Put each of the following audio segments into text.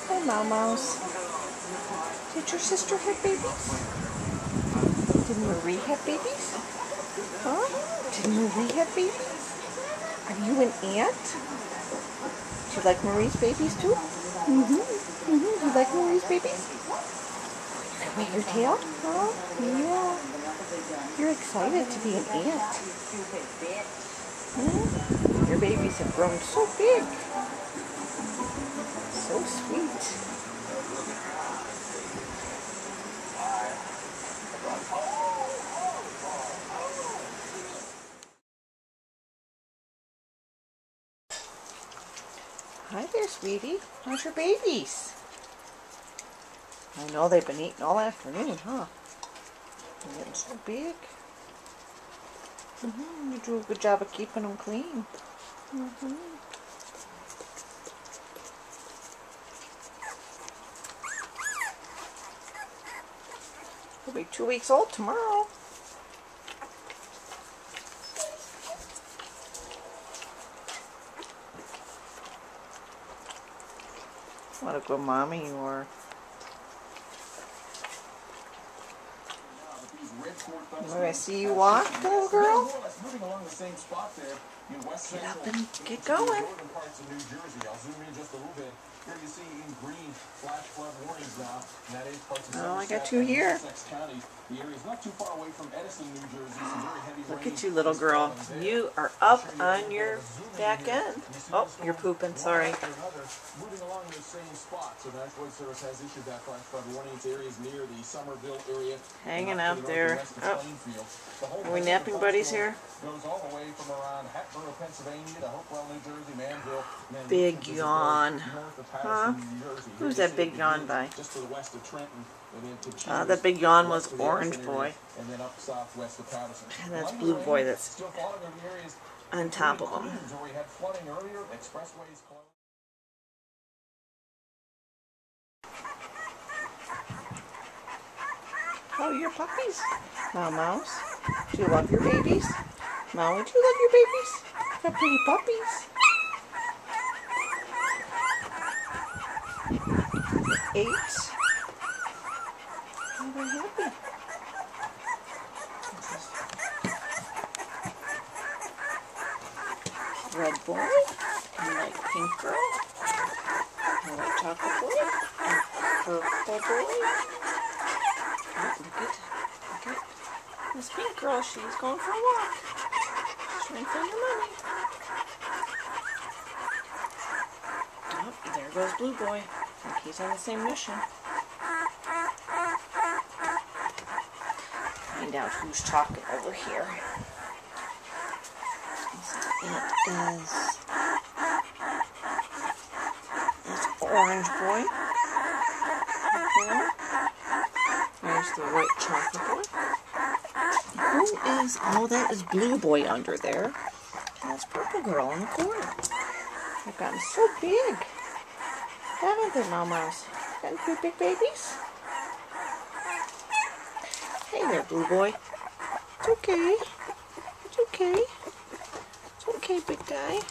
Hi, Mau Mouse. Did your sister have babies? Did Marie have babies? Huh? Did Marie have babies? Are you an aunt? Do you like Marie's babies too? You like Marie's babies? You can wag your tail? Huh? Yeah. You're excited to be an aunt. Your babies have grown so big. So sweet. Hi there, sweetie. How's your babies? I know they've been eating all afternoon, huh? They're getting so big. You do a good job of keeping them clean. They'll be 2 weeks old tomorrow. What a good mommy you are. When I see you walk, little girl, get up and get going. Oh, I got you here. Look at you, little girl. You are up on your back end. Oh, you're pooping, sorry. Moving along in the same spot, so National Weather Service has issued that flash flood warning to areas near the Somerville area. Hanging out there. Oh. Are we napping buddies here? Goes all the way from around Hatboro, Pennsylvania to Hopewell, New Jersey, Manville. Big yawn. Huh? Who's that big yawn by? Just to the west of Trenton. That big yawn was Orange Boy. And then up southwest of Patterson. And that's Blue Boy that's on top of him. Oh, your puppies. Mau Mouse. Do you love your babies? Mau, would you love your babies? They're pretty puppies. 8. Oh, they're happy. Red boy. You like pink girl. You like chocolate boy. Purple boy. Oh, look at this pink girl. She's going for a walk. She's trying to find her mommy. Oh, there goes Blue Boy. I think he's on the same mission. Find out who's talking over here. That's Orange Boy. Okay. There's the white chocolate boy. Who is, oh, that is Blue Boy under there. And that's Purple Girl in the corner. They've gotten so big. Haven't they, Mau Mouse? Gotten 2 big babies? Hey there, Blue Boy. It's okay. It's okay. It's okay, big guy.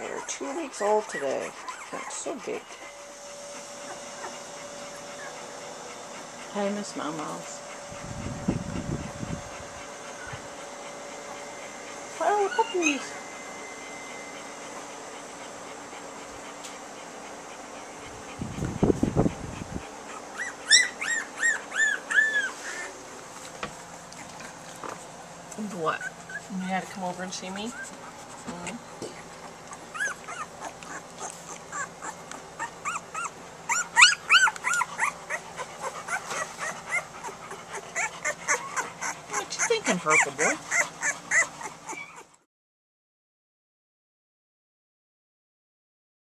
They're 2 weeks old today. They're so big. Hi, Miss Mau Mouse. Oh, puppies. What? You had to come over and see me? What you thinking, Purple Boy?